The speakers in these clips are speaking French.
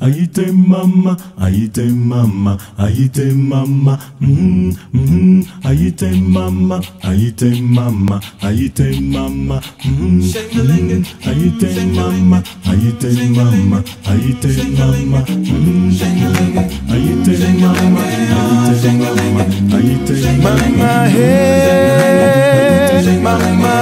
Aïté mama, aïté mama, aïté mama, aïté mama, aïté mama, aïté mama, aïté mama, aïté mama, aïté mama, aïté mama, aïté mama, aïté mama, hey, mama, mama,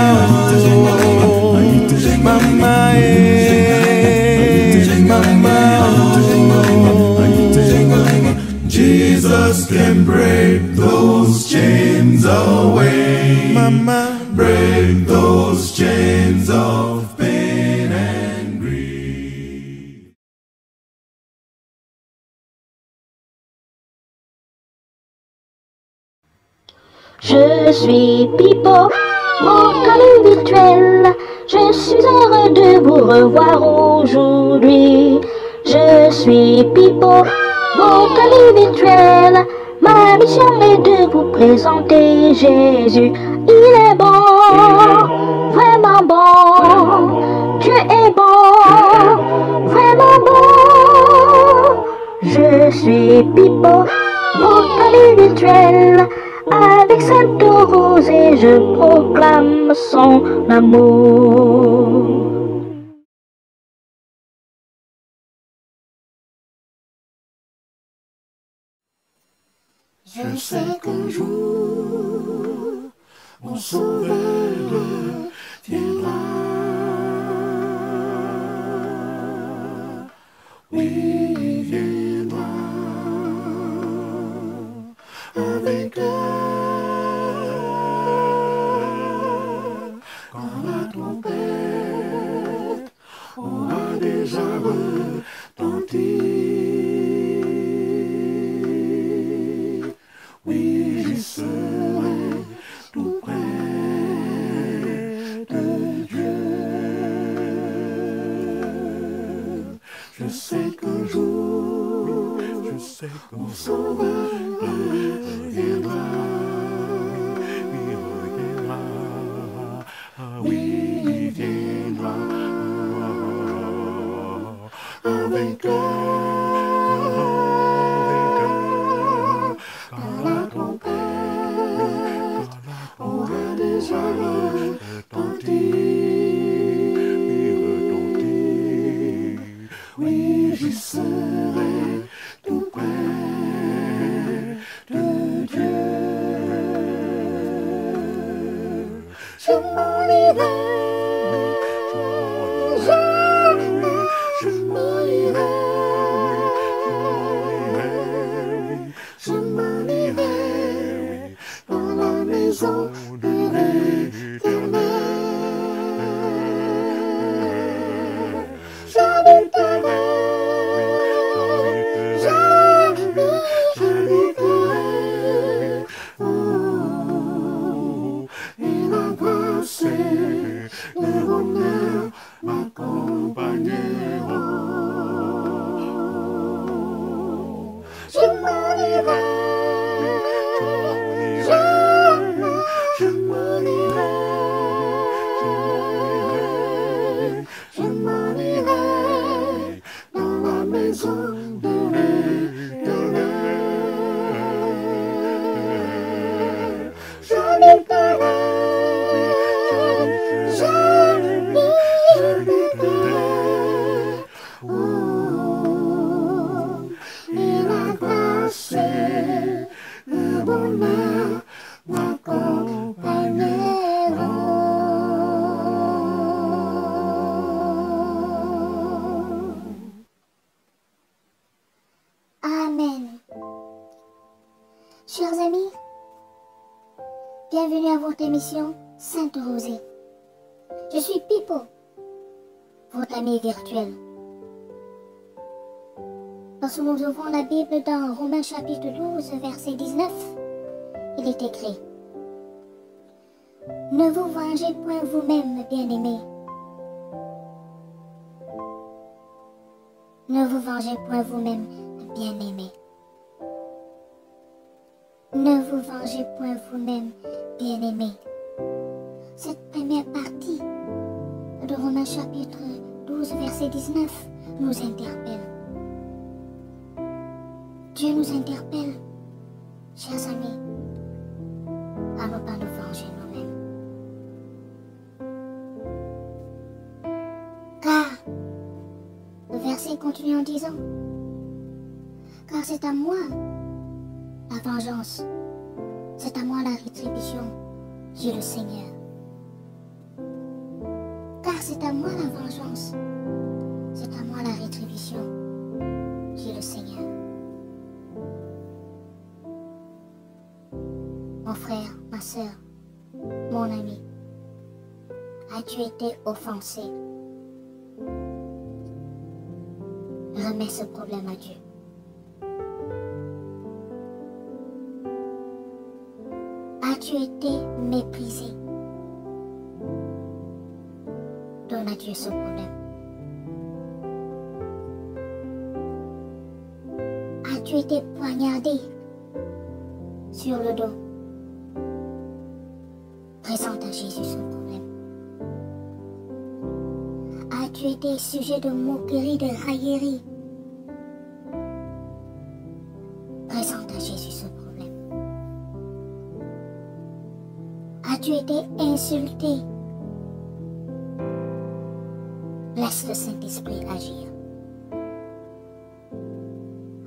Jesus can break those chains away. Mama, break those chains of pain and grief. Je suis Pipo, votre ami virtuel. Je suis heureux de vous revoir aujourd'hui. Je suis Pipo, votre ami virtuel. Ma mission est de vous présenter Jésus. Il est bon, vraiment bon. Dieu est bon, vraiment bon. Je suis Pipo, votre ami virtuel. Avec Sainte Rose et je proclame son amour. Je sais qu'un jour, mon sauveur viendra. Oui, il viendra avec quand la trompette aura déjà retenti. Oui, j'y serai tout près de Dieu. Je sais qu'un jour, mon sauveur reviendra. Oui, il viendra avec quand la trompette aura déjà retenti. Oui, j'y serai tout près de Dieu. Je m'en irai, je m'en irai, je m'en irai dans la maison de l'Éternel. J'habiterai, et la grâce et le bonheur m'accompagneront. Je m'en irai, je m'en irai, je m'en irai dans la maison de l'Éternel. J'habiterai, et la grâce et le bonheur m'accompagneront. Amen. Chers amis, bienvenue à votre émission Sainte Rosée. Je suis Pipo, votre ami virtuel. Lorsque nous ouvrons la Bible dans Romains chapitre 12, verset 19, il est écrit: Ne vous vengez point vous-même, bien-aimés. Ne vous vengez point vous-même, bien-aimés. Ne vous vengez point vous-même, bien-aimés. Cette première partie de Romains chapitre 12 12, verset 19 nous interpelle. Dieu nous interpelle, chers amis, à ne pas nous venger nous-mêmes. Car, le verset continue en disant, car c'est à moi la vengeance, c'est à moi la rétribution, dit le Seigneur. Car c'est à moi la vengeance, c'est à moi la rétribution, dit le Seigneur. Mon frère, ma soeur, mon ami, as-tu été offensé? Remets ce problème à Dieu. As-tu été méprisé? Donne à Dieu ce problème. As-tu été poignardé sur le dos? Présente à Jésus ce problème. As-tu été sujet de moquerie, de raillerie? Présente à Jésus ce problème. As-tu été insulté? Laisse le Saint-Esprit agir.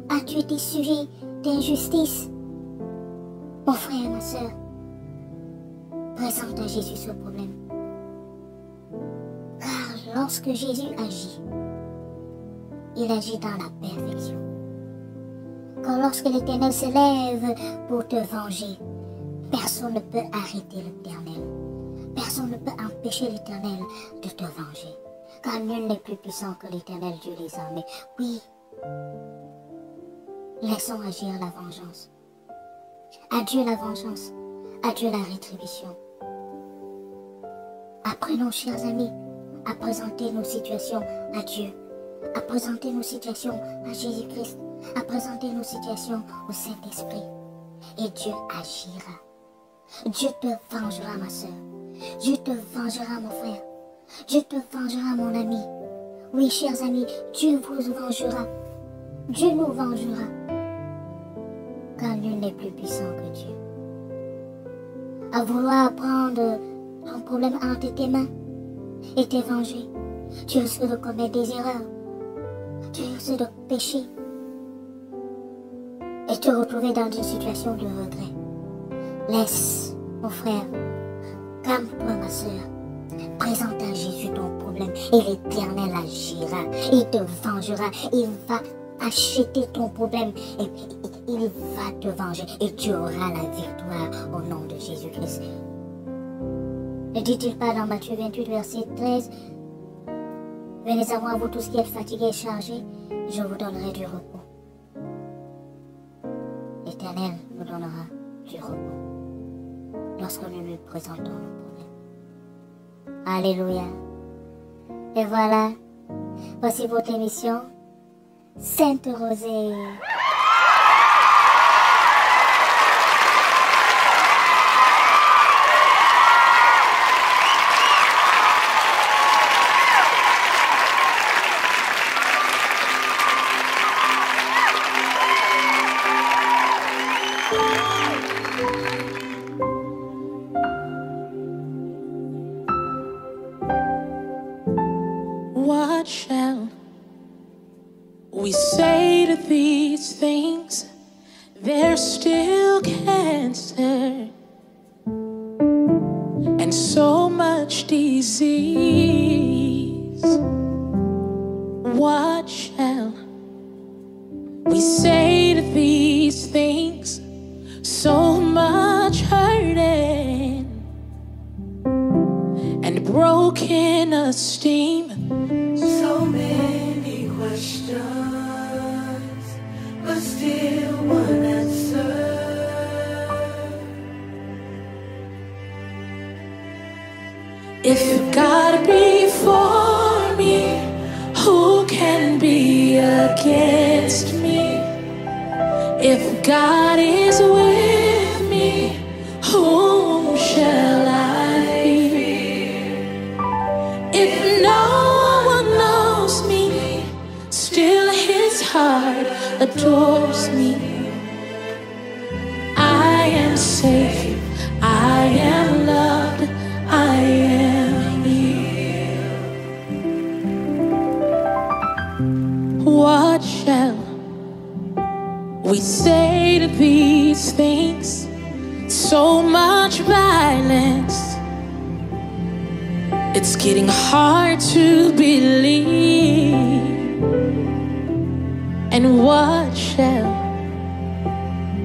As-tu été sujet d'injustice? Mon frère, ma soeur, présente à Jésus ce problème. Car lorsque Jésus agit, il agit dans la perfection. Car lorsque l'Éternel s'élève pour te venger, personne ne peut arrêter l'Éternel. Personne ne peut empêcher l'Éternel de te venger. Car nul n'est plus puissant que l'Éternel Dieu des armées. Oui, laissons agir la vengeance. À Dieu la vengeance, à Dieu la rétribution. Apprenons, chers amis, à présenter nos situations à Dieu, à présenter nos situations à Jésus-Christ, à présenter nos situations au Saint-Esprit. Et Dieu agira. Dieu te vengera, ma soeur. Dieu te vengera, mon frère. Dieu te vengera, mon ami. Oui, chers amis, Dieu vous vengera. Dieu nous vengera. Car nul n'est plus puissant que Dieu. À vouloir prendre ton problème entre tes mains et te venger, tu risques de commettre des erreurs. Tu risques de pécher et te retrouver dans une situation de regret. Laisse, mon frère, calme-toi, ma soeur. Présente à Jésus ton problème et l'Éternel agira. Il te vengera. Il va acheter ton problème et il va te venger et tu auras la victoire au nom de Jésus-Christ. Ne dit-il pas dans Matthieu 28, verset 13, venez à moi, vous tous qui êtes fatigués et chargés, je vous donnerai du repos. L'Éternel nous donnera du repos lorsque nous lui présentons nos problèmes. Alléluia. Et voilà, voici votre émission, Sainte Rosée. What shall we say to these things? There's still cancer and so much disease. What shall we say to these things? So much hurting and broken esteem. So many questions, but still one answer. If God be for me, who can be against me? If God is with me, whom shall I fear? If no one knows heart adores me. I am safe, I am loved, I am healed. What shall we say to these things? So much violence, it's getting hard to believe. And what shall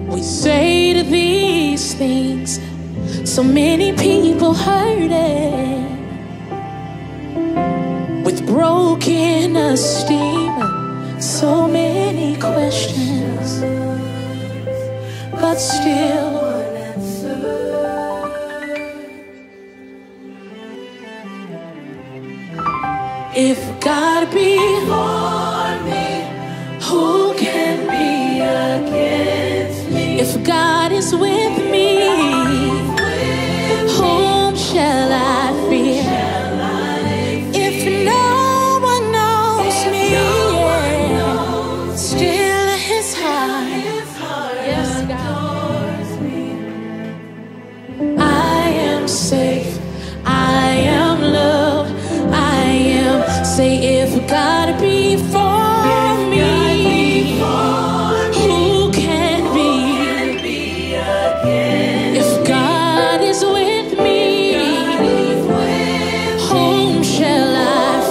we say to these things? So many people hurting with broken esteem. So many questions, but still if God be for me, who can be against me? If God is with me, whom shall I fear? If no one knows me, still his heart, yes, God. I am safe, I am loved, I am. Say if God be for me, who can be against? If God is with me, whom shall I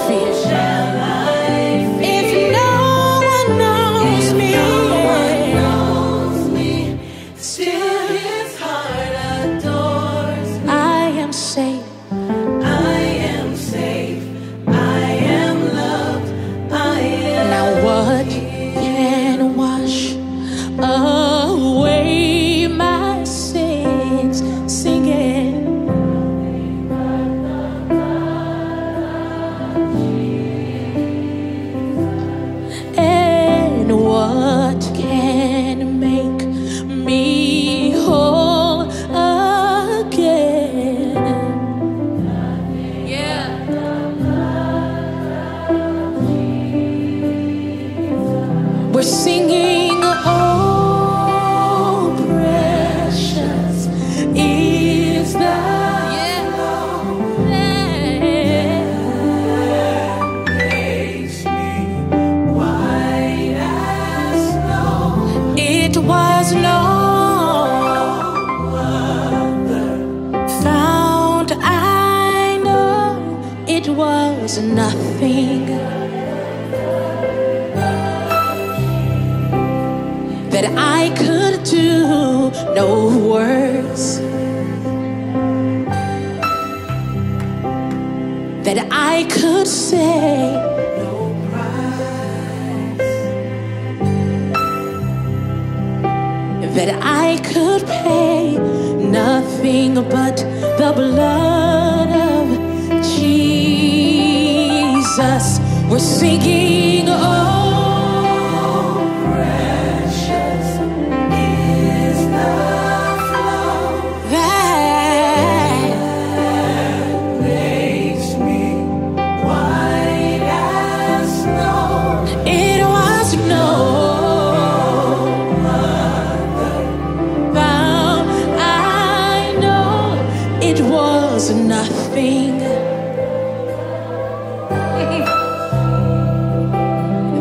fear? If no one knows me, still his heart adores me. I am safe, I am safe, I am loved, I am. Now what can wash away my sins? Sing it. And what can make me whole again? Yeah. We're singing, oh, precious is the Lord that makes me white as snow. It was no other found, I know it was nothing that I could do, no words that I could say, no price that I could pay, nothing but the blood of Jesus. We're singing, oh, nothing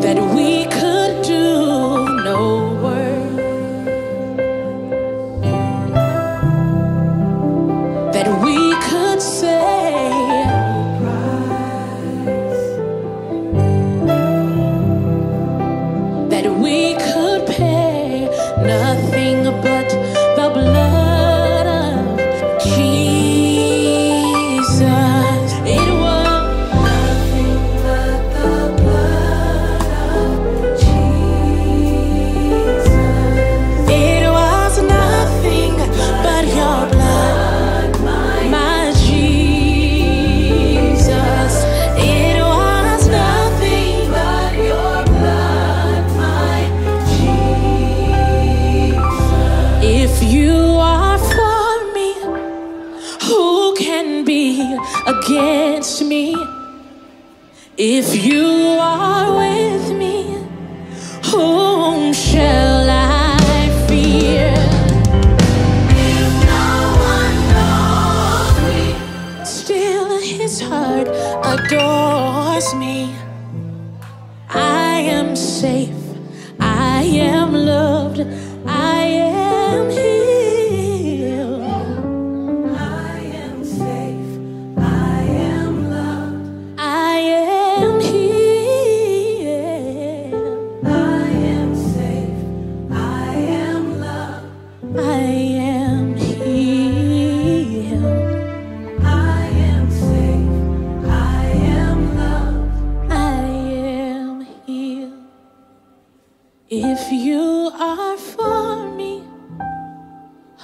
that we could do, no word that we could say, that we could pay, nothing but the blood of Jesus. It was nothing but the blood of Jesus. It was nothing but your blood, my Jesus. It was nothing but your blood, my Jesus. If you are for me, who can be against me? If you are with me, am safe, I am loved, I am healed. I am safe, I am loved, I am healed. I am safe, I am loved, I am healed. I am safe, I am loved, I am healed. If you are for me,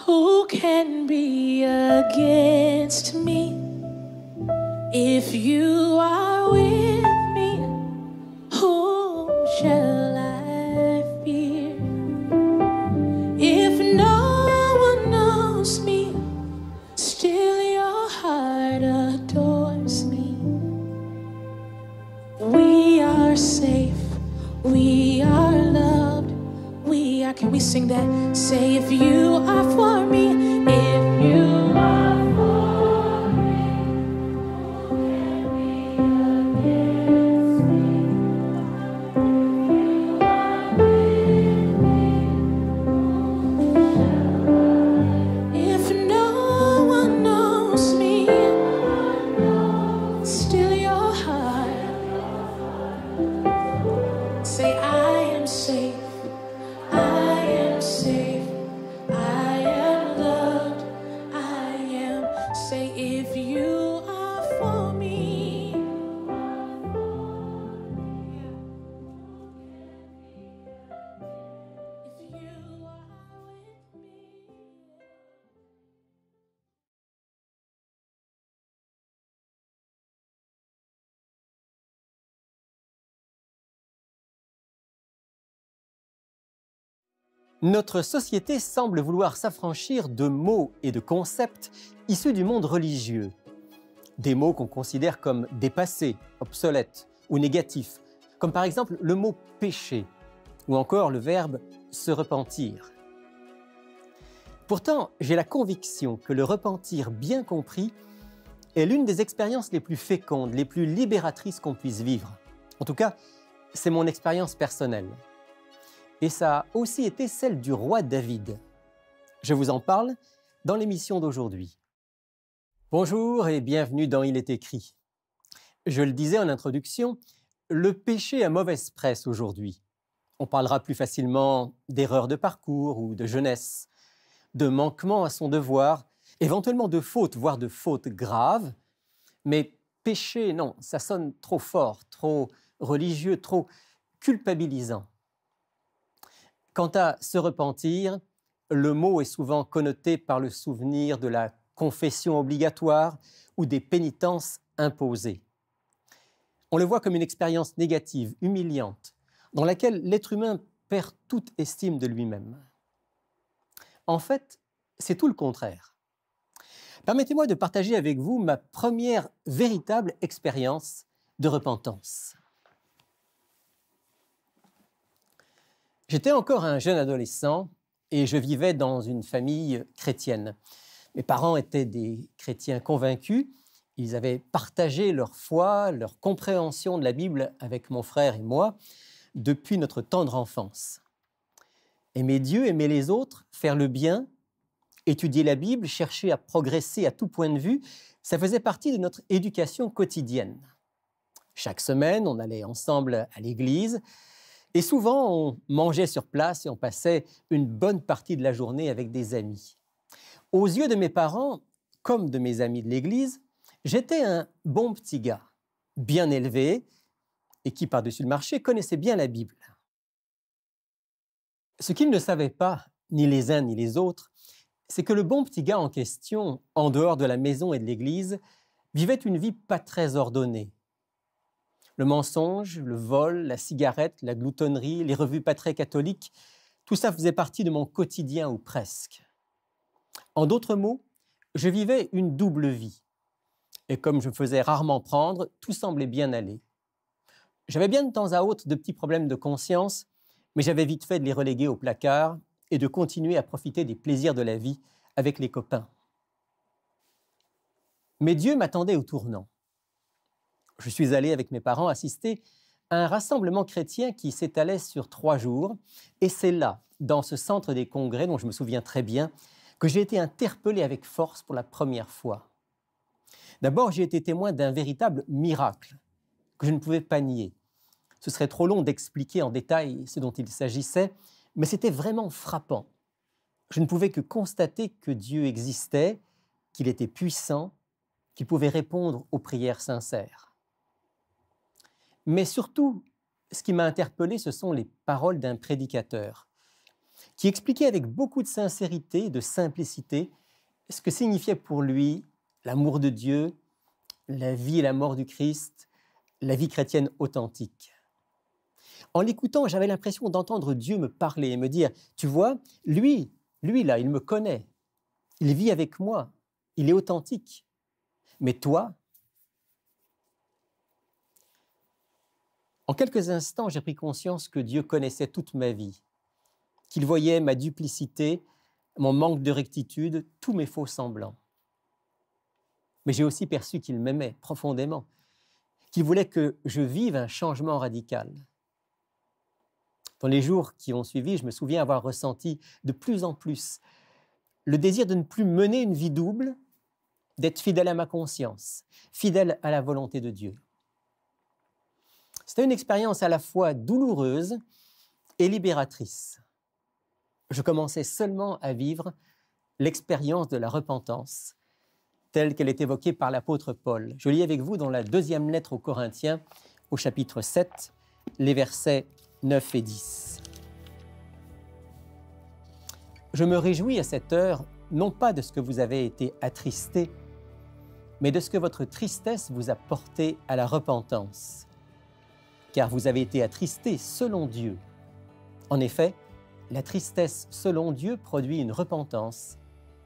who can be against me? If you are with me, whom shall I fear? If no one knows me, still your heart adores me. We are safe, we are loved, we are. Can we sing that? Say, if you are for me, if you are for me, who can be against me? You are with me, who shall I? If no one knows me, still your heart. Say, I am safe, I am safe, I am loved, I am. Say, if you are for me, if you are with me. Notre société semble vouloir s'affranchir de mots et de concepts issus du monde religieux. Des mots qu'on considère comme dépassés, obsolètes ou négatifs, comme par exemple le mot « péché » ou encore le verbe « se repentir ». Pourtant, j'ai la conviction que le repentir bien compris est l'une des expériences les plus fécondes, les plus libératrices qu'on puisse vivre. En tout cas, c'est mon expérience personnelle. Et ça a aussi été celle du roi David. Je vous en parle dans l'émission d'aujourd'hui. Bonjour et bienvenue dans Il est écrit. Je le disais en introduction, le péché a mauvaise presse aujourd'hui. On parlera plus facilement d'erreurs de parcours ou de jeunesse, de manquement à son devoir, éventuellement de fautes, voire de fautes graves. Mais péché, non, ça sonne trop fort, trop religieux, trop culpabilisant. Quant à se repentir, le mot est souvent connoté par le souvenir de la confession obligatoire ou des pénitences imposées. On le voit comme une expérience négative, humiliante, dans laquelle l'être humain perd toute estime de lui-même. En fait, c'est tout le contraire. Permettez-moi de partager avec vous ma première véritable expérience de repentance. J'étais encore un jeune adolescent et je vivais dans une famille chrétienne. Mes parents étaient des chrétiens convaincus. Ils avaient partagé leur foi, leur compréhension de la Bible avec mon frère et moi depuis notre tendre enfance. Aimer Dieu, aimer les autres, faire le bien, étudier la Bible, chercher à progresser à tout point de vue, ça faisait partie de notre éducation quotidienne. Chaque semaine, on allait ensemble à l'église et souvent, on mangeait sur place et on passait une bonne partie de la journée avec des amis. Aux yeux de mes parents, comme de mes amis de l'église, j'étais un bon petit gars, bien élevé et qui, par-dessus le marché, connaissait bien la Bible. Ce qu'ils ne savaient pas, ni les uns ni les autres, c'est que le bon petit gars en question, en dehors de la maison et de l'église, vivait une vie pas très ordonnée. Le mensonge, le vol, la cigarette, la gloutonnerie, les revues pas très catholiques, tout ça faisait partie de mon quotidien ou presque. En d'autres mots, je vivais une double vie. Et comme je me faisais rarement prendre, tout semblait bien aller. J'avais bien de temps à autre de petits problèmes de conscience, mais j'avais vite fait de les reléguer au placard et de continuer à profiter des plaisirs de la vie avec les copains. Mais Dieu m'attendait au tournant. Je suis allé avec mes parents assister un rassemblement chrétien qui s'étalait sur 3 jours. Et c'est là, dans ce centre des congrès, dont je me souviens très bien, que j'ai été interpellé avec force pour la première fois. D'abord, j'ai été témoin d'un véritable miracle que je ne pouvais pas nier. Ce serait trop long d'expliquer en détail ce dont il s'agissait, mais c'était vraiment frappant. Je ne pouvais que constater que Dieu existait, qu'il était puissant, qu'il pouvait répondre aux prières sincères. Mais surtout, ce qui m'a interpellé, ce sont les paroles d'un prédicateur qui expliquait avec beaucoup de sincérité et de simplicité ce que signifiait pour lui l'amour de Dieu, la vie et la mort du Christ, la vie chrétienne authentique. En l'écoutant, j'avais l'impression d'entendre Dieu me parler et me dire « Tu vois, lui là, il me connaît, il vit avec moi, il est authentique. Mais toi ?» En quelques instants, j'ai pris conscience que Dieu connaissait toute ma vie, qu'il voyait ma duplicité, mon manque de rectitude, tous mes faux semblants. Mais j'ai aussi perçu qu'il m'aimait profondément, qu'il voulait que je vive un changement radical. Dans les jours qui ont suivi, je me souviens avoir ressenti de plus en plus le désir de ne plus mener une vie double, d'être fidèle à ma conscience, fidèle à la volonté de Dieu. C'était une expérience à la fois douloureuse et libératrice. Je commençais seulement à vivre l'expérience de la repentance, telle qu'elle est évoquée par l'apôtre Paul. Je lis avec vous dans la 2e lettre aux Corinthiens, au chapitre 7, les versets 9 et 10. « Je me réjouis à cette heure, non pas de ce que vous avez été attristés, mais de ce que votre tristesse vous a porté à la repentance. Car vous avez été attristés selon Dieu. En effet, la tristesse selon Dieu produit une repentance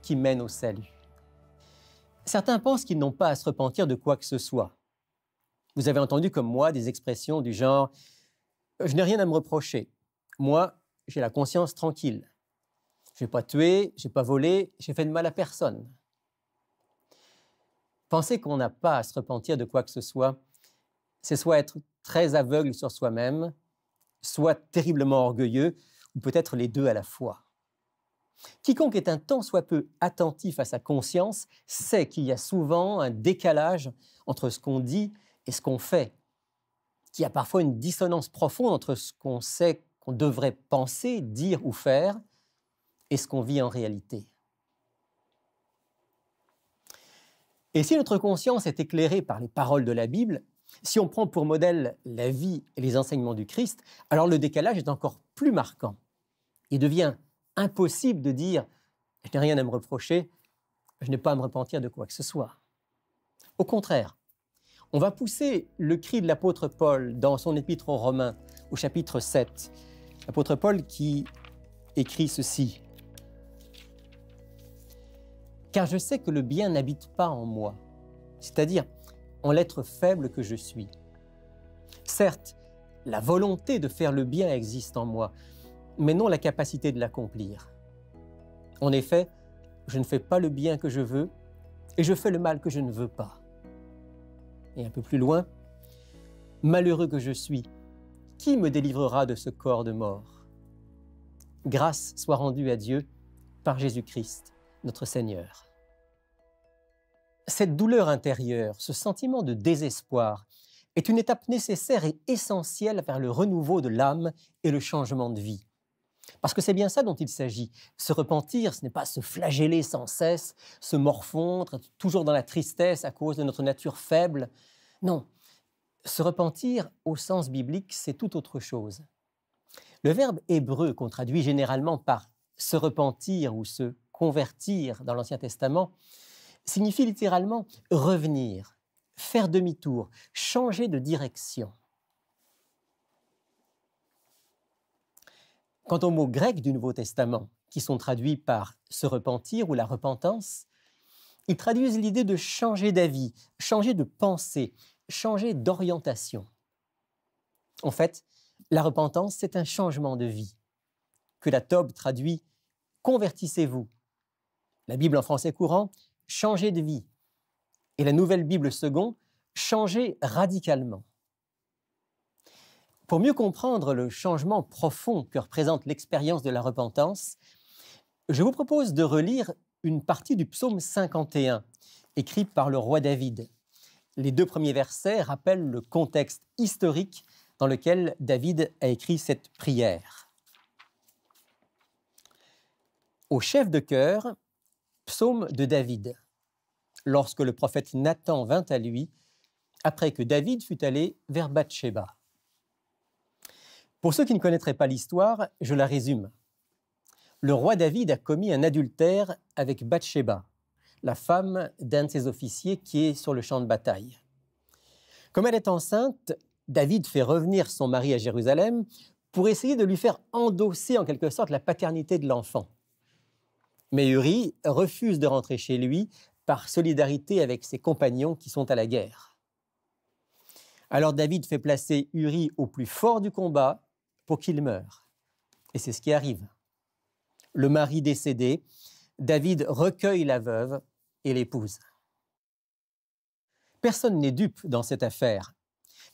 qui mène au salut. » Certains pensent qu'ils n'ont pas à se repentir de quoi que ce soit. Vous avez entendu comme moi des expressions du genre « Je n'ai rien à me reprocher. Moi, j'ai la conscience tranquille. Je n'ai pas tué, je n'ai pas volé, j'ai fait de mal à personne. » Penser qu'on n'a pas à se repentir de quoi que ce soit, c'est soit être très aveugle sur soi-même, soit terriblement orgueilleux, ou peut-être les deux à la fois. Quiconque est un tant soit peu attentif à sa conscience sait qu'il y a souvent un décalage entre ce qu'on dit et ce qu'on fait, qu'il y a parfois une dissonance profonde entre ce qu'on sait qu'on devrait penser, dire ou faire et ce qu'on vit en réalité. Et si notre conscience est éclairée par les paroles de la Bible, si on prend pour modèle la vie et les enseignements du Christ, alors le décalage est encore plus marquant. Il devient impossible de dire « je n'ai rien à me reprocher, je n'ai pas à me repentir de quoi que ce soit ». Au contraire, on va pousser le cri de l'apôtre Paul dans son épître aux Romains, au chapitre 7. L'apôtre Paul qui écrit ceci. « Car je sais que le bien n'habite pas en moi, c'est-à-dire en l'être faible que je suis. Certes, la volonté de faire le bien existe en moi, mais non la capacité de l'accomplir. En effet, je ne fais pas le bien que je veux et je fais le mal que je ne veux pas. » Et un peu plus loin, « Malheureux que je suis, qui me délivrera de ce corps de mort? Grâce soit rendue à Dieu par Jésus-Christ, notre Seigneur. » Cette douleur intérieure, ce sentiment de désespoir, est une étape nécessaire et essentielle vers le renouveau de l'âme et le changement de vie. Parce que c'est bien ça dont il s'agit. Se repentir, ce n'est pas se flageller sans cesse, se morfondre, être toujours dans la tristesse à cause de notre nature faible. Non, se repentir au sens biblique, c'est tout autre chose. Le verbe hébreu qu'on traduit généralement par se repentir ou se convertir dans l'Ancien Testament signifie littéralement revenir, faire demi-tour, changer de direction. Quant aux mots grecs du Nouveau Testament, qui sont traduits par se repentir ou la repentance, ils traduisent l'idée de changer d'avis, changer de pensée, changer d'orientation. En fait, la repentance, c'est un changement de vie, que la Tob traduit « convertissez-vous ». La Bible en français courant « changer de vie ». Et la Nouvelle Bible second « changer radicalement ». Pour mieux comprendre le changement profond que représente l'expérience de la repentance, je vous propose de relire une partie du psaume 51, écrit par le roi David. Les 2 premiers versets rappellent le contexte historique dans lequel David a écrit cette prière. Au chef de chœur, psaume de David, lorsque le prophète Nathan vint à lui, après que David fut allé vers Bathsheba. Pour ceux qui ne connaîtraient pas l'histoire, je la résume. Le roi David a commis un adultère avec Bathsheba, la femme d'un de ses officiers qui est sur le champ de bataille. Comme elle est enceinte, David fait revenir son mari à Jérusalem pour essayer de lui faire endosser en quelque sorte la paternité de l'enfant. Mais Uri refuse de rentrer chez lui par solidarité avec ses compagnons qui sont à la guerre. Alors David fait placer Uri au plus fort du combat pour qu'il meure. Et c'est ce qui arrive. Le mari décédé, David recueille la veuve et l'épouse. Personne n'est dupe dans cette affaire,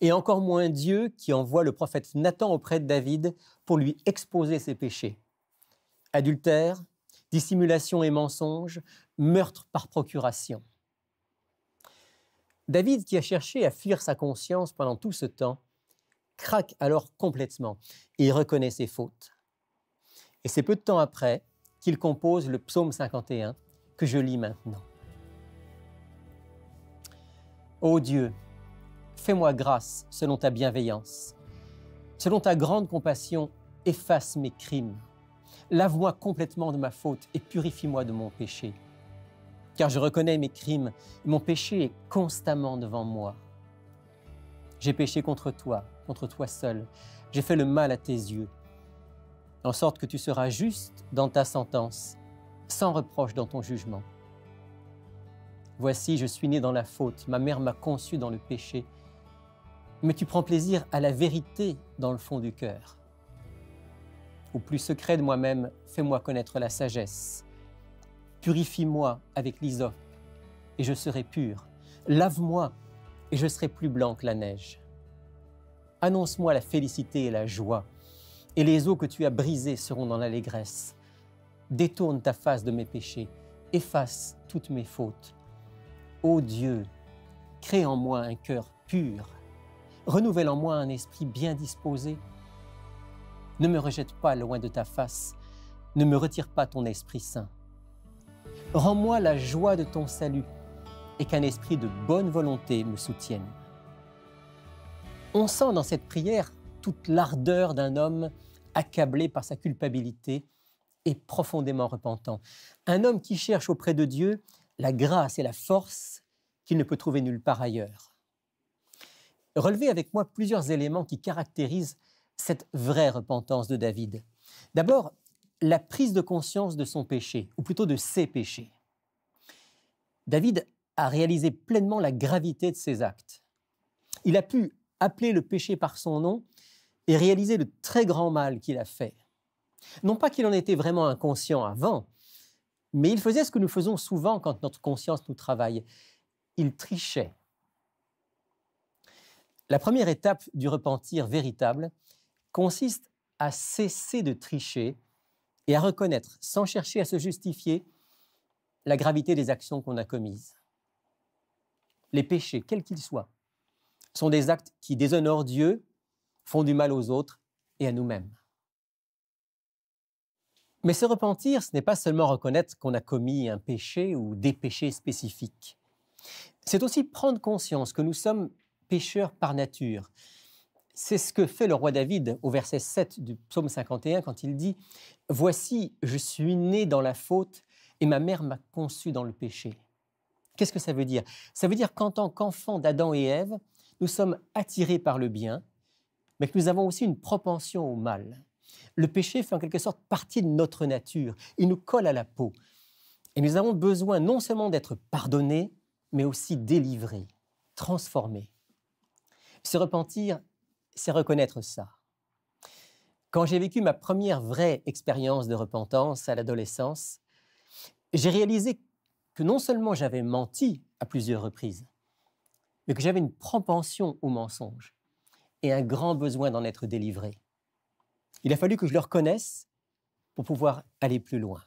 et encore moins Dieu qui envoie le prophète Nathan auprès de David pour lui exposer ses péchés. Adultère, dissimulation et mensonge, meurtre par procuration. David, qui a cherché à fuir sa conscience pendant tout ce temps, craque alors complètement et reconnaît ses fautes. Et c'est peu de temps après qu'il compose le psaume 51 que je lis maintenant. Ô Dieu, fais-moi grâce selon ta bienveillance. Selon ta grande compassion, efface mes crimes. Lave-moi complètement de ma faute et purifie-moi de mon péché. Car je reconnais mes crimes, et mon péché est constamment devant moi. J'ai péché contre toi seul. J'ai fait le mal à tes yeux, en sorte que tu seras juste dans ta sentence, sans reproche dans ton jugement. Voici, je suis né dans la faute, ma mère m'a conçu dans le péché, mais tu prends plaisir à la vérité dans le fond du cœur. Au plus secret de moi-même, fais-moi connaître la sagesse. Purifie-moi avec l'hysope, et je serai pur. Lave-moi, et je serai plus blanc que la neige. Annonce-moi la félicité et la joie, et les eaux que tu as brisées seront dans l'allégresse. Détourne ta face de mes péchés, efface toutes mes fautes. Ô Dieu, crée en moi un cœur pur, renouvelle en moi un esprit bien disposé. Ne me rejette pas loin de ta face, ne me retire pas ton Esprit Saint. Rends-moi la joie de ton salut et qu'un esprit de bonne volonté me soutienne. On sent dans cette prière toute l'ardeur d'un homme accablé par sa culpabilité et profondément repentant. Un homme qui cherche auprès de Dieu la grâce et la force qu'il ne peut trouver nulle part ailleurs. Relevez avec moi plusieurs éléments qui caractérisent cette vraie repentance de David. D'abord, la prise de conscience de son péché, ou plutôt de ses péchés. David a réalisé pleinement la gravité de ses actes. Il a pu appeler le péché par son nom et réaliser le très grand mal qu'il a fait. Non pas qu'il en était vraiment inconscient avant, mais il faisait ce que nous faisons souvent quand notre conscience nous travaille. Il trichait. La première étape du repentir véritable consiste à cesser de tricher et à reconnaître, sans chercher à se justifier, la gravité des actions qu'on a commises. Les péchés, quels qu'ils soient, sont des actes qui déshonorent Dieu, font du mal aux autres et à nous-mêmes. Mais se repentir, ce n'est pas seulement reconnaître qu'on a commis un péché ou des péchés spécifiques. C'est aussi prendre conscience que nous sommes pécheurs par nature. C'est ce que fait le roi David au verset 7 du psaume 51 quand il dit « Voici, je suis né dans la faute et ma mère m'a conçu dans le péché. » Qu'est-ce que ça veut dire? Ça veut dire qu'en tant qu'enfants d'Adam et Ève, nous sommes attirés par le bien, mais que nous avons aussi une propension au mal. Le péché fait en quelque sorte partie de notre nature. Il nous colle à la peau. Et nous avons besoin non seulement d'être pardonnés, mais aussi délivrés, transformés. Se repentir, c'est reconnaître ça. Quand j'ai vécu ma première vraie expérience de repentance à l'adolescence, j'ai réalisé que non seulement j'avais menti à plusieurs reprises, mais que j'avais une propension au mensonge. et un grand besoin d'en être délivré. Il a fallu que je le reconnaisse pour pouvoir aller plus loin.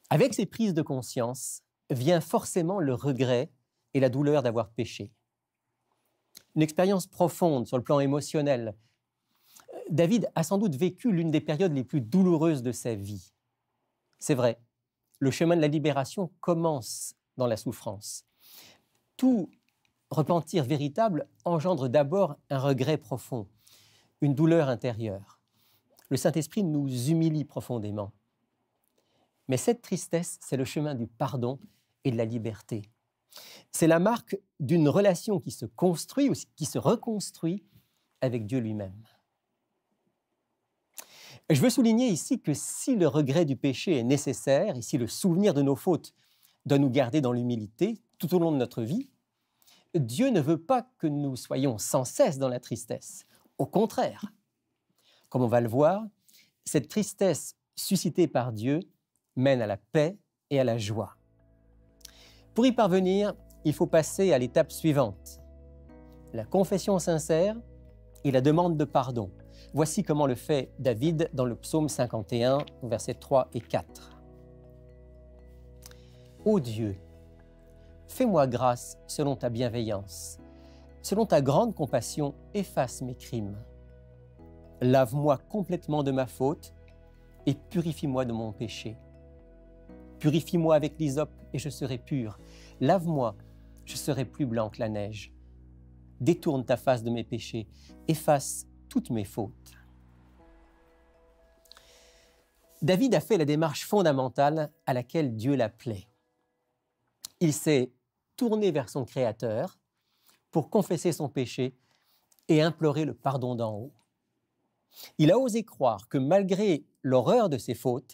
Avec ces prises de conscience vient forcément le regret et la douleur d'avoir péché. Une expérience profonde sur le plan émotionnel. David a sans doute vécu l'une des périodes les plus douloureuses de sa vie. C'est vrai, le chemin de la libération commence dans la souffrance. Tout repentir véritable engendre d'abord un regret profond, une douleur intérieure. Le Saint-Esprit nous humilie profondément. Mais cette tristesse, c'est le chemin du pardon et de la liberté. C'est la marque d'une relation qui se construit ou qui se reconstruit avec Dieu lui-même. Je veux souligner ici que si le regret du péché est nécessaire et si le souvenir de nos fautes doit nous garder dans l'humilité tout au long de notre vie, Dieu ne veut pas que nous soyons sans cesse dans la tristesse. Au contraire, comme on va le voir, cette tristesse suscitée par Dieu mène à la paix et à la joie. Pour y parvenir, il faut passer à l'étape suivante, la confession sincère et la demande de pardon. Voici comment le fait David dans le psaume 51, versets 3 et 4. « Ô Dieu, fais-moi grâce selon ta bienveillance. Selon ta grande compassion, efface mes crimes. Lave-moi complètement de ma faute et purifie-moi de mon péché. Purifie-moi avec l'hysope et je serai pur. Lave-moi, je serai plus blanc que la neige. Détourne ta face de mes péchés, efface toutes mes fautes. » David a fait la démarche fondamentale à laquelle Dieu l'appelait. Il s'est tourné vers son Créateur pour confesser son péché et implorer le pardon d'en haut. Il a osé croire que malgré l'horreur de ses fautes,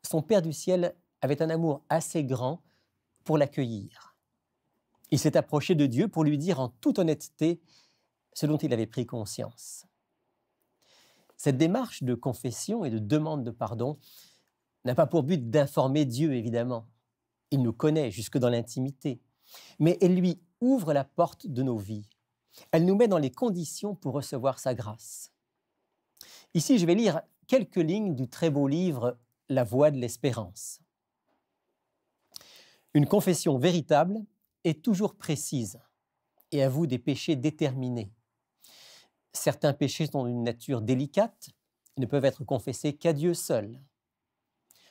son Père du ciel avait un amour assez grand pour l'accueillir. Il s'est approché de Dieu pour lui dire en toute honnêteté ce dont il avait pris conscience. Cette démarche de confession et de demande de pardon n'a pas pour but d'informer Dieu, évidemment. Il nous connaît jusque dans l'intimité, mais elle lui ouvre la porte de nos vies. Elle nous met dans les conditions pour recevoir sa grâce. Ici, je vais lire quelques lignes du très beau livre « La voie de l'espérance ». Une confession véritable est toujours précise et avoue des péchés déterminés. Certains péchés sont d'une nature délicate et ne peuvent être confessés qu'à Dieu seul.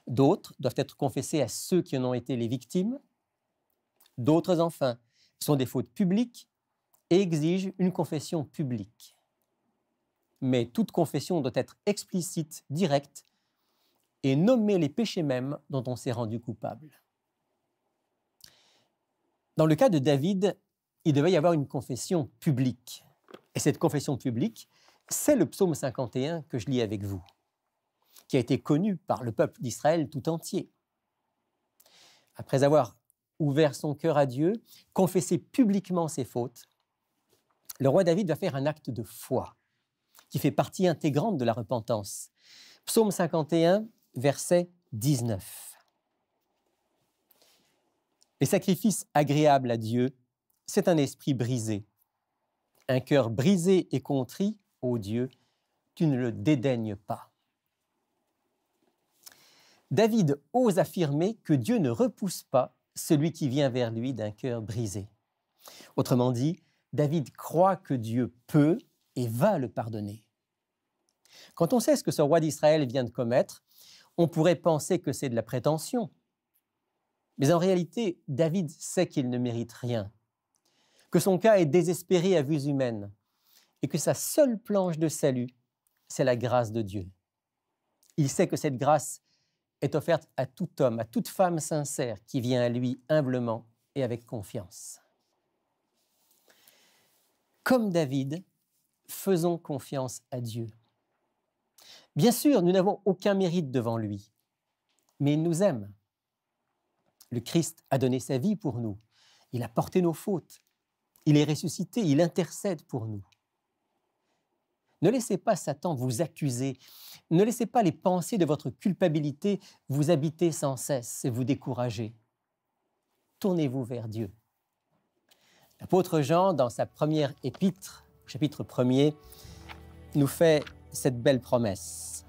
D'autres doivent être confessés à ceux qui en ont été les victimes. D'autres, enfin, sont des fautes publiques et exigent une confession publique. Mais toute confession doit être explicite, directe et nommer les péchés mêmes dont on s'est rendu coupable. Dans le cas de David, il devait y avoir une confession publique. Et cette confession publique, c'est le psaume 51 que je lis avec vous, qui a été connu par le peuple d'Israël tout entier. Après avoir ouvert son cœur à Dieu, confessé publiquement ses fautes, le roi David va faire un acte de foi qui fait partie intégrante de la repentance. Psaume 51, verset 19. Les sacrifices agréables à Dieu, c'est un esprit brisé. Un cœur brisé et contrit, ô Dieu, tu ne le dédaignes pas. David ose affirmer que Dieu ne repousse pas celui qui vient vers lui d'un cœur brisé. Autrement dit, David croit que Dieu peut et va le pardonner. Quand on sait ce que ce roi d'Israël vient de commettre, on pourrait penser que c'est de la prétention. Mais en réalité, David sait qu'il ne mérite rien, que son cas est désespéré à vues humaines et que sa seule planche de salut, c'est la grâce de Dieu. Il sait que cette grâce est offerte à tout homme, à toute femme sincère qui vient à lui humblement et avec confiance. Comme David, faisons confiance à Dieu. Bien sûr, nous n'avons aucun mérite devant lui, mais il nous aime. Le Christ a donné sa vie pour nous. Il a porté nos fautes. Il est ressuscité, il intercède pour nous. Ne laissez pas Satan vous accuser. Ne laissez pas les pensées de votre culpabilité vous habiter sans cesse et vous décourager. Tournez-vous vers Dieu. L'apôtre Jean, dans sa première épître, chapitre 1er, nous fait cette belle promesse.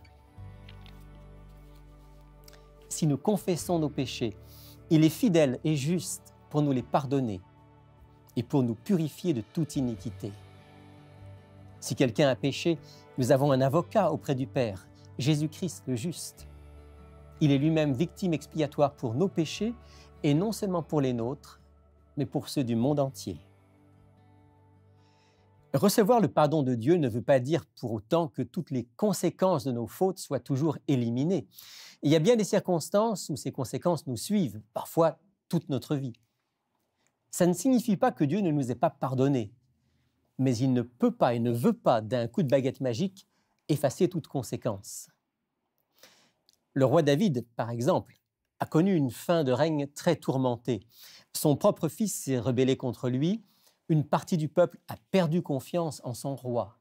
Si nous confessons nos péchés, il est fidèle et juste pour nous les pardonner et pour nous purifier de toute iniquité. Si quelqu'un a péché, nous avons un avocat auprès du Père, Jésus-Christ le juste. Il est lui-même victime expiatoire pour nos péchés, et non seulement pour les nôtres, mais pour ceux du monde entier. Recevoir le pardon de Dieu ne veut pas dire pour autant que toutes les conséquences de nos fautes soient toujours éliminées. Il y a bien des circonstances où ces conséquences nous suivent, parfois toute notre vie. Ça ne signifie pas que Dieu ne nous ait pas pardonnés, mais il ne peut pas et ne veut pas, d'un coup de baguette magique, effacer toute conséquence. Le roi David, par exemple, a connu une fin de règne très tourmentée. Son propre fils s'est rebellé contre lui. Une partie du peuple a perdu confiance en son roi.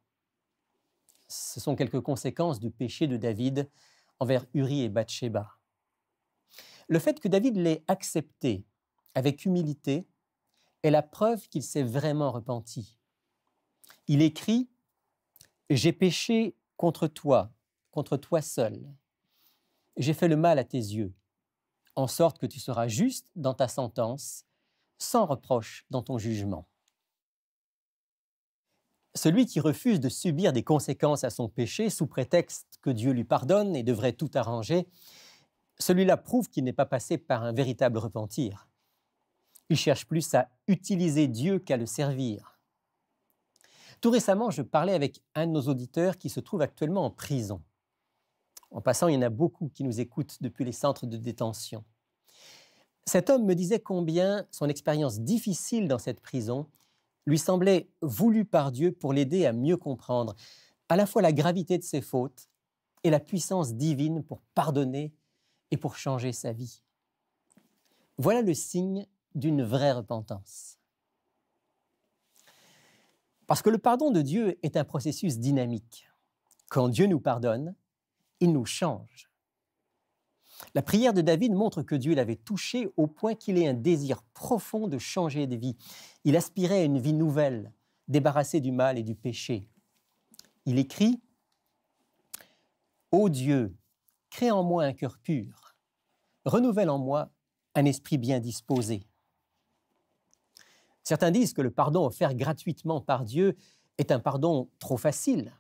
Ce sont quelques conséquences du péché de David envers Uri et Bathsheba. Le fait que David l'ait accepté avec humilité est la preuve qu'il s'est vraiment repenti. Il écrit « J'ai péché contre toi seul. J'ai fait le mal à tes yeux, en sorte que tu seras juste dans ta sentence, sans reproche dans ton jugement. » Celui qui refuse de subir des conséquences à son péché sous prétexte que Dieu lui pardonne et devrait tout arranger, celui-là prouve qu'il n'est pas passé par un véritable repentir. Il cherche plus à utiliser Dieu qu'à le servir. Tout récemment, je parlais avec un de nos auditeurs qui se trouve actuellement en prison. En passant, il y en a beaucoup qui nous écoutent depuis les centres de détention. Cet homme me disait combien son expérience difficile dans cette prison lui semblait voulue par Dieu pour l'aider à mieux comprendre à la fois la gravité de ses fautes et la puissance divine pour pardonner et pour changer sa vie. Voilà le signe d'une vraie repentance. Parce que le pardon de Dieu est un processus dynamique. Quand Dieu nous pardonne, il nous change. La prière de David montre que Dieu l'avait touché au point qu'il ait un désir profond de changer de vie. Il aspirait à une vie nouvelle, débarrassée du mal et du péché. Il écrit « Ô Dieu, crée en moi un cœur pur, renouvelle en moi un esprit bien disposé. » Certains disent que le pardon offert gratuitement par Dieu est un pardon trop facile.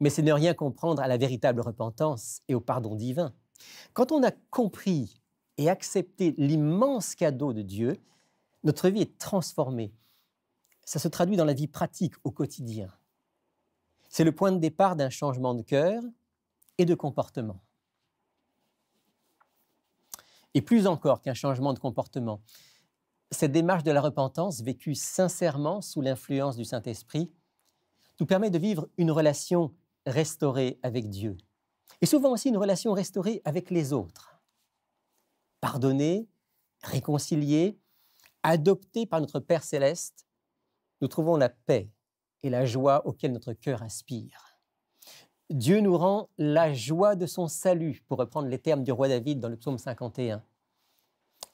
Mais c'est ne rien comprendre à la véritable repentance et au pardon divin. Quand on a compris et accepté l'immense cadeau de Dieu, notre vie est transformée. Ça se traduit dans la vie pratique au quotidien. C'est le point de départ d'un changement de cœur et de comportement. Et plus encore qu'un changement de comportement, cette démarche de la repentance, vécue sincèrement sous l'influence du Saint-Esprit, nous permet de vivre une relation restaurée avec Dieu. Et souvent aussi une relation restaurée avec les autres. Pardonnés, réconciliés, adoptés par notre Père céleste, nous trouvons la paix et la joie auxquelles notre cœur aspire. Dieu nous rend la joie de son salut, pour reprendre les termes du roi David dans le psaume 51.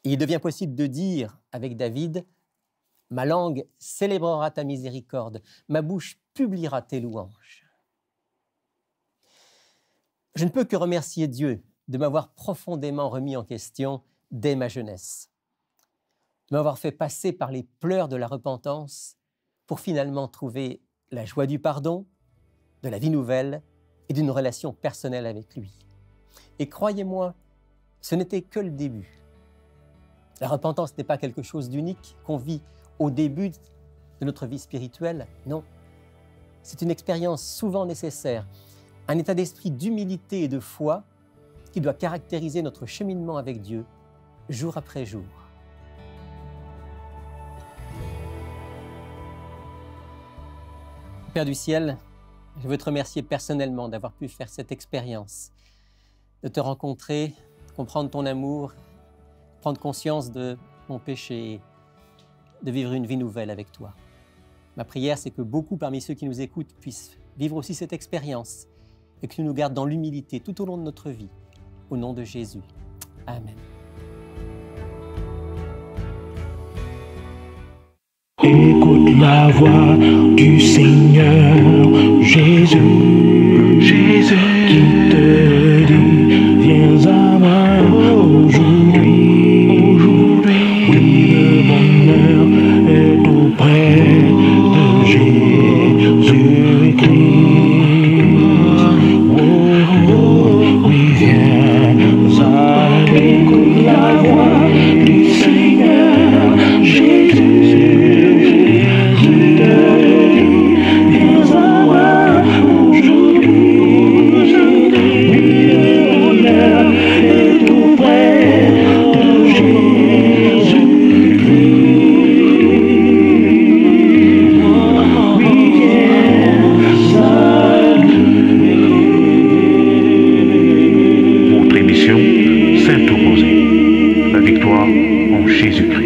Et il devient possible de dire avec David « Ma langue célébrera ta miséricorde, ma bouche publiera tes louanges. » Je ne peux que remercier Dieu de m'avoir profondément remis en question dès ma jeunesse, de m'avoir fait passer par les pleurs de la repentance pour finalement trouver la joie du pardon, de la vie nouvelle et d'une relation personnelle avec lui. Et croyez-moi, ce n'était que le début. La repentance n'est pas quelque chose d'unique qu'on vit au début de notre vie spirituelle, non. C'est une expérience souvent nécessaire, un état d'esprit d'humilité et de foi qui doit caractériser notre cheminement avec Dieu, jour après jour. Père du ciel, je veux te remercier personnellement d'avoir pu faire cette expérience, de te rencontrer, comprendre ton amour, prendre conscience de mon péché, de vivre une vie nouvelle avec toi. Ma prière, c'est que beaucoup parmi ceux qui nous écoutent puissent vivre aussi cette expérience et que tu nous gardes dans l'humilité tout au long de notre vie. Au nom de Jésus. Amen. Écoute la voix du Seigneur Jésus, Jésus qui te dit, viens à moi aujourd'hui, aujourd'hui. Oui, le bonheur est tout près de Jésus-Christ. Oh, oui, viens à lui. Écoute la voix du Seigneur Jésus. Jésus-Christ.